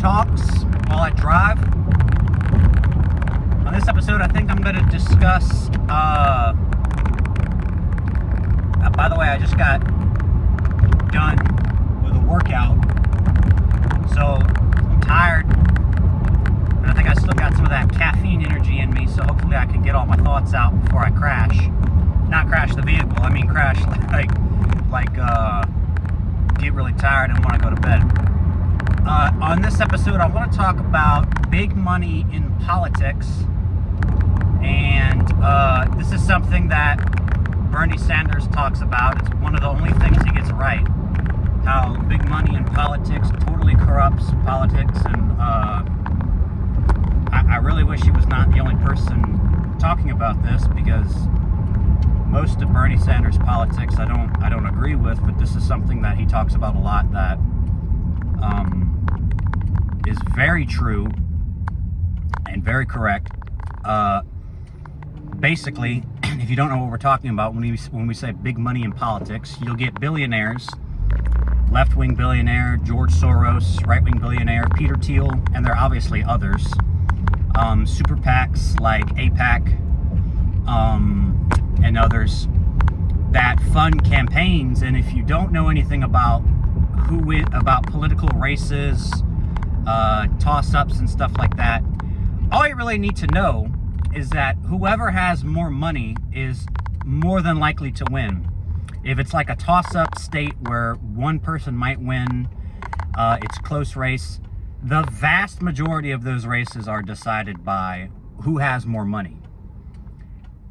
talks while I drive. On this episode, I think I'm going to discuss, by the way, I just got done with a workout, so I'm tired, but I think I still got some of that caffeine energy in me, so hopefully I can get all my thoughts out before I crash. Not crash the vehicle, I mean crash get really tired and want to go to bed. On this episode, I want to talk about big money in politics, and this is something that Bernie Sanders talks about. It's one of the only things he gets right. How big money in politics totally corrupts politics, and I really wish he was not the only person talking about this, because most of Bernie Sanders' politics I don't agree with, but this is something that he talks about a lot that is very true and very correct. Basically, if you don't know what we're talking about when we say big money in politics, you'll get billionaires, left-wing billionaire, George Soros, right-wing billionaire, Peter Thiel, and there are obviously others. Super PACs like AIPAC, and others that fund campaigns. And if you don't know anything about about political races, toss-ups and stuff like that, all you really need to know is that whoever has more money is more than likely to win. If it's like a toss-up state where one person might win, it's a close race, the vast majority of those races are decided by who has more money.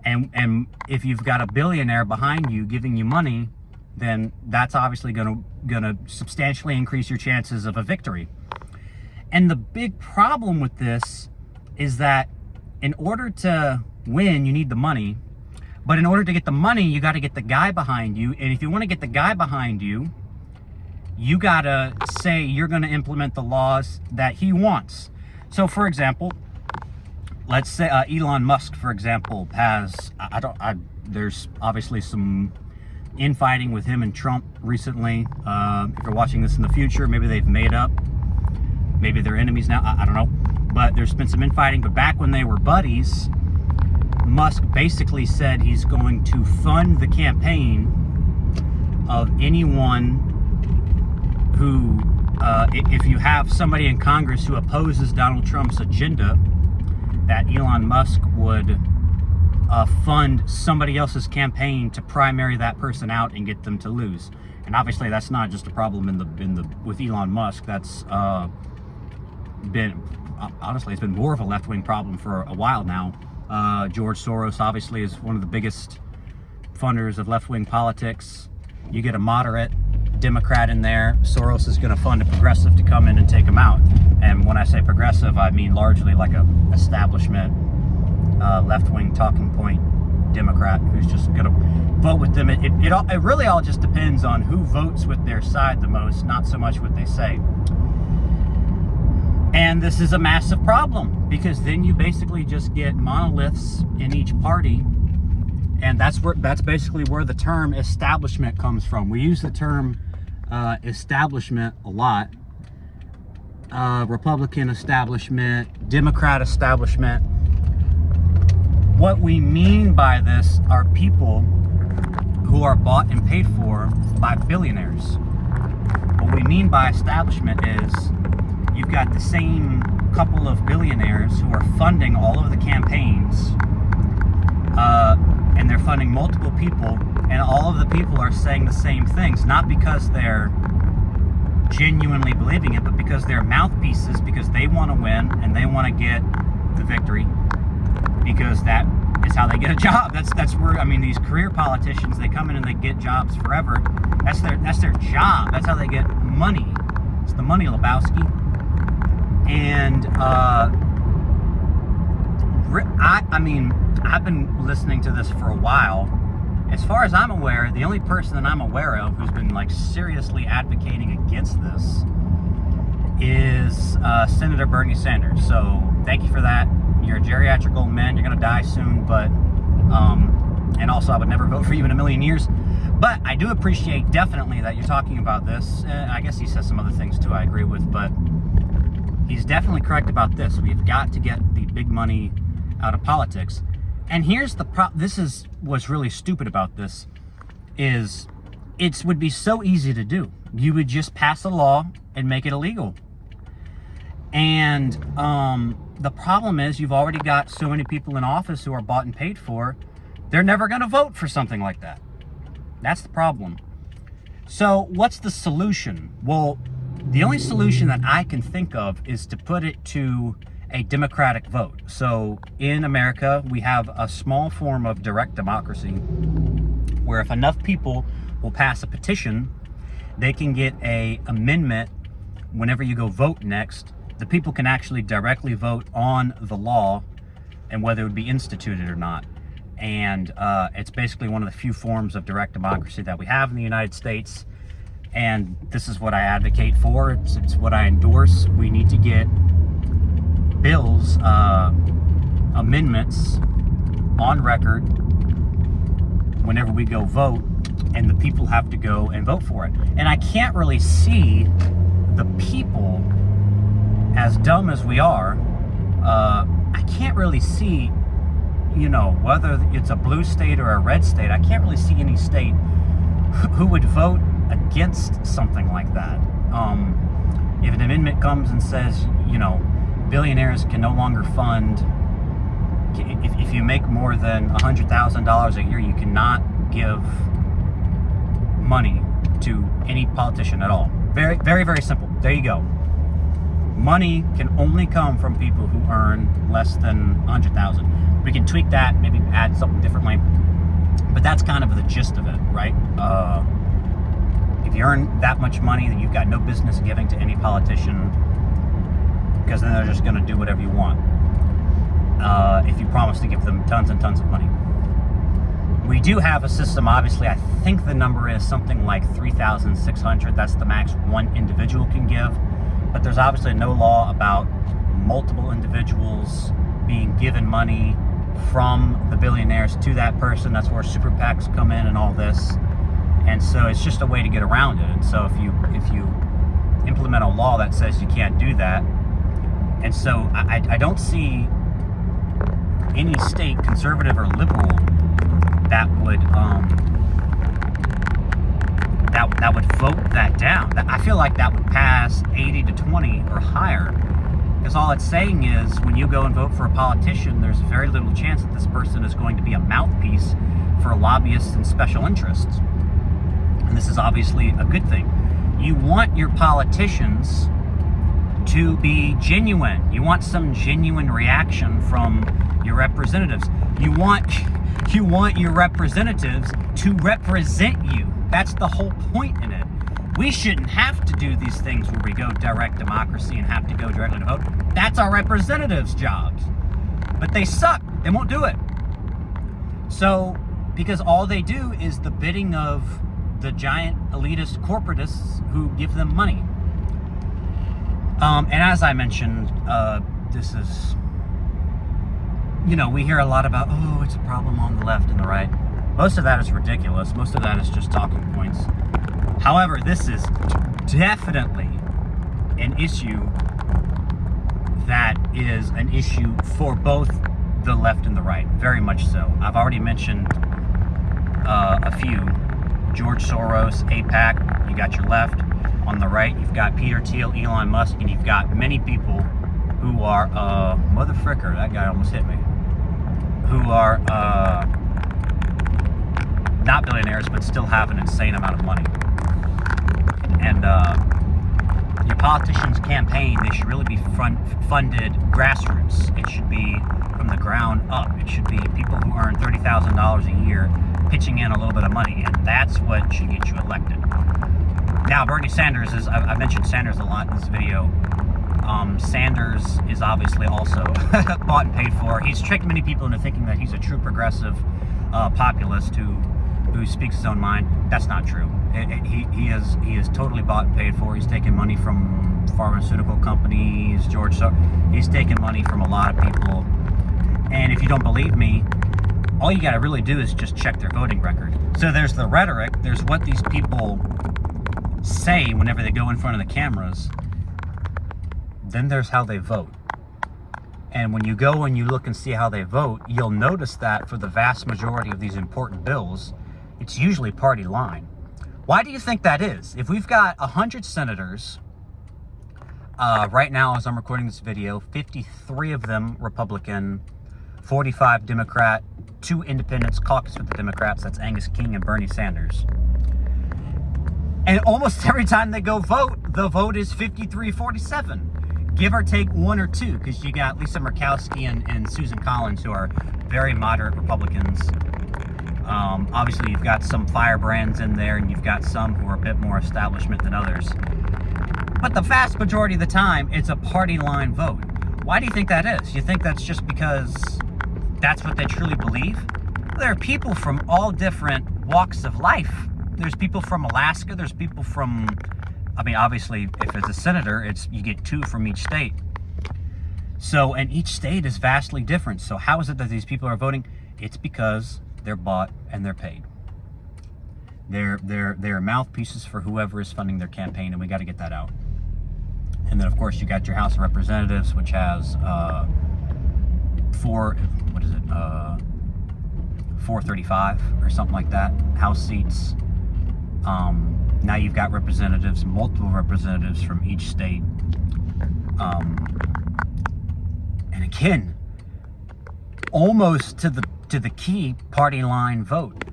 And if you've got a billionaire behind you giving you money, then that's obviously gonna substantially increase your chances of a victory. And the big problem with this is that in order to win, you need the money. But in order to get the money, you got to get the guy behind you. And if you want to get the guy behind you, you got to say you're going to implement the laws that he wants. So, for example, let's say Elon Musk, for example, has, there's obviously some infighting with him and Trump recently. If you're watching this in the future, maybe they've made up. Maybe they're enemies now. I don't know. But there's been some infighting. But back when they were buddies, Musk basically said he's going to fund the campaign of anyone who, if you have somebody in Congress who opposes Donald Trump's agenda, that Elon Musk would fund somebody else's campaign to primary that person out and get them to lose. And obviously that's not just a problem with Elon Musk. That's honestly, it's been more of a left-wing problem for a while now. George Soros obviously is one of the biggest funders of left-wing politics. You get a moderate Democrat in there, Soros is going to fund a progressive to come in and take him out. And when I say progressive, I mean largely like a establishment, left-wing talking point Democrat who's just going to vote with them. It really all just depends on who votes with their side the most, not so much what they say. And this is a massive problem, because then you basically just get monoliths in each party, and that's basically where the term establishment comes from. We use the term establishment a lot. Republican establishment, Democrat establishment. What we mean by this are people who are bought and paid for by billionaires. What we mean by establishment is you've got the same couple of billionaires who are funding all of the campaigns, and they're funding multiple people, and all of the people are saying the same things, not because they're genuinely believing it, but because they're mouthpieces, because they want to win and they want to get the victory, because that is how they get a job. That's where, I mean, these career politicians, they come in and they get jobs forever. That's their job. That's how they get money. It's the money, Lebowski. And I mean, I've been listening to this for a while. As far as I'm aware, the only person that I'm aware of who's been like seriously advocating against this is Senator Bernie Sanders. So thank you for that. You're a geriatric old man. You're gonna die soon, but and also I would never vote for you in a million years. But I do appreciate definitely that you're talking about this. I guess he says some other things too I agree with, but he's definitely correct about this. We've got to get the big money out of politics. And here's the what's really stupid about this is it would be so easy to do. You would just pass a law and make it illegal. And the problem is you've already got so many people in office who are bought and paid for. They're never going to vote for something like that. That's the problem. So what's the solution? Well, the only solution that I can think of is to put it to a democratic vote. So in America, we have a small form of direct democracy where if enough people will pass a petition, they can get an amendment whenever you go vote next. The people can actually directly vote on the law and whether it would be instituted or not. And it's basically one of the few forms of direct democracy that we have in the United States. And this is what I advocate for. It's what I endorse. We need to get bills, amendments on record whenever we go vote, and the people have to go and vote for it. And I can't really see the people, as dumb as we are, I can't really see, whether it's a blue state or a red state, I can't really see any state who would vote against something like that. If an amendment comes and says, billionaires can no longer fund, if you make more than $100,000 a year, you cannot give money to any politician at all. Very, very, very simple. There you go. Money can only come from people who earn less than $100,000. We can tweak that, maybe add something differently, but that's kind of the gist of it, right? If you earn that much money, then you've got no business giving to any politician, because then they're just going to do whatever you want. If you promise to give them tons and tons of money. We do have a system, obviously, I think the number is something like 3,600. That's the max one individual can give. But there's obviously no law about multiple individuals being given money from the billionaires to that person. That's where super PACs come in and all this. And so it's just a way to get around it. And so if you implement a law that says you can't do that, and so I don't see any state, conservative or liberal, that would that would vote that down. I feel like that would pass 80-20 or higher, because all it's saying is when you go and vote for a politician, there's very little chance that this person is going to be a mouthpiece for lobbyists and special interests. And this is obviously a good thing. You want your politicians to be genuine. You want some genuine reaction from your representatives. You want your representatives to represent you. That's the whole point in it. We shouldn't have to do these things where we go direct democracy and have to go directly to vote. That's our representatives' jobs. But they suck. They won't do it. So, because all they do is the bidding of the giant elitist corporatists who give them money. And as I mentioned, this is, we hear a lot about, it's a problem on the left and the right. Most of that is ridiculous. Most of that is just talking points. However, this is definitely an issue that is an issue for both the left and the right. Very much so. I've already mentioned a few. George Soros, AIPAC, you got your left. On the right, you've got Peter Thiel, Elon Musk, and you've got many people who are, motherfricker, that guy almost hit me, who are not billionaires, but still have an insane amount of money. And your politicians' campaign, they should really be funded grassroots. It should be from the ground up. It should be people who earn $30,000 a year pitching in a little bit of money, and that's what should get you elected. Now, Bernie Sanders is, I mentioned Sanders a lot in this video. Sanders is obviously also bought and paid for. He's tricked many people into thinking that he's a true progressive populist who speaks his own mind. That's not true. He is totally bought and paid for. He's taken money from pharmaceutical companies, he's taken money from a lot of people. And if you don't believe me, all you got to really do is just check their voting record. So there's the rhetoric, there's what these people say whenever they go in front of the cameras, Then there's how they vote. And when you go and you look and see how they vote, you'll notice that for the vast majority of these important bills, it's usually party line. Why do you think that is? If we've got 100 senators, right now as I'm recording this video, 53 of them Republican, 45 Democrat, 2 independents caucus with the Democrats, that's Angus King and Bernie Sanders. And almost every time they go vote, the vote is 53-47. Give or take 1 or 2, because you got Lisa Murkowski and Susan Collins, who are very moderate Republicans. Obviously, you've got some firebrands in there, and you've got some who are a bit more establishment than others. But the vast majority of the time, it's a party line vote. Why do you think that is? You think that's just because that's what they truly believe? There are people from all different walks of life. There's people from Alaska. There's people from, I mean, obviously, if it's a senator, you get 2 from each state. So, and each state is vastly different. So how is it that these people are voting? It's because they're bought and they're paid. They're mouthpieces for whoever is funding their campaign, and we got to get that out. And then, of course, you got your House of Representatives, which has 435 or something like that, House seats. Now you've got representatives, multiple representatives from each state. And again, almost to the key party line vote.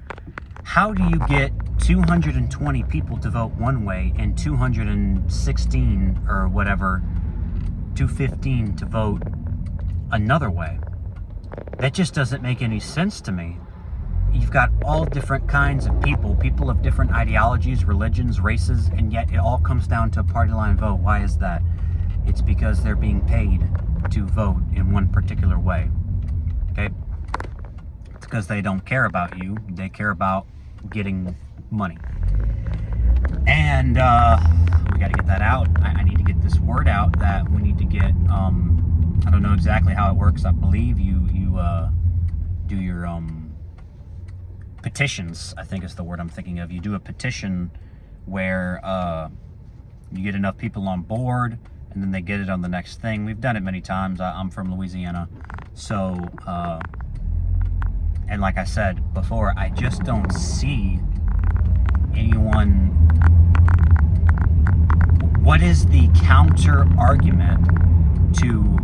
How do you get 220 people to vote one way and 216 or whatever, 215 to vote another way? That just doesn't make any sense to me. You've got all different kinds of people of different ideologies, religions, races, and yet it all comes down to a party line vote. Why is that? It's because they're being paid to vote in one particular way. Okay? It's because they don't care about you. They care about getting money. And we got to get that out. I need to get this word out that we need to get, I don't know exactly how it works. I believe you do your petitions, I think is the word I'm thinking of. You do a petition where you get enough people on board, and then they get it on the next thing. We've done it many times. I'm from Louisiana. So, and like I said before, I just don't see anyone. What is the counter argument to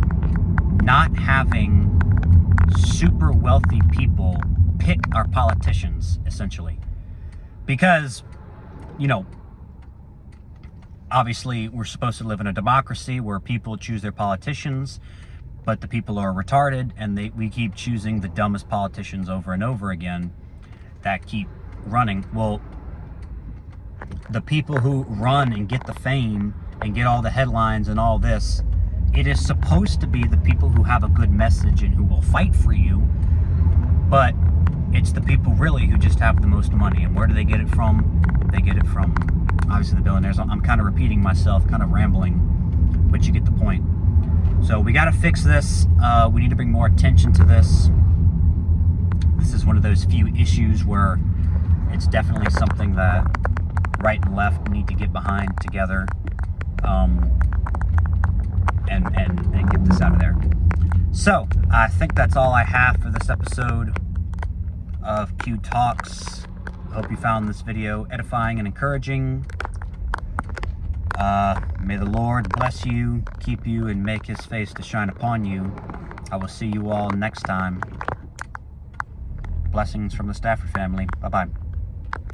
not having super wealthy people pick our politicians, essentially? Because, you know, obviously we're supposed to live in a democracy where people choose their politicians, but the people are retarded, and we keep choosing the dumbest politicians over and over again that keep running. Well, the people who run and get the fame and get all the headlines and all this, it is supposed to be the people who have a good message and who will fight for you, but it's the people really who just have the most money. And where do they get it from? They get it from, obviously, the billionaires. I'm kind of repeating myself, kind of rambling, but you get the point. So we got to fix this. We need to bring more attention to this. This is one of those few issues where it's definitely something that right and left need to get behind together, and get this out of there. So I think that's all I have for this episode of Q Talks. I hope you found this video edifying and encouraging. May the Lord bless you, keep you, and make his face to shine upon you. I will see you all next time. Blessings from the Stafford family. Bye-bye.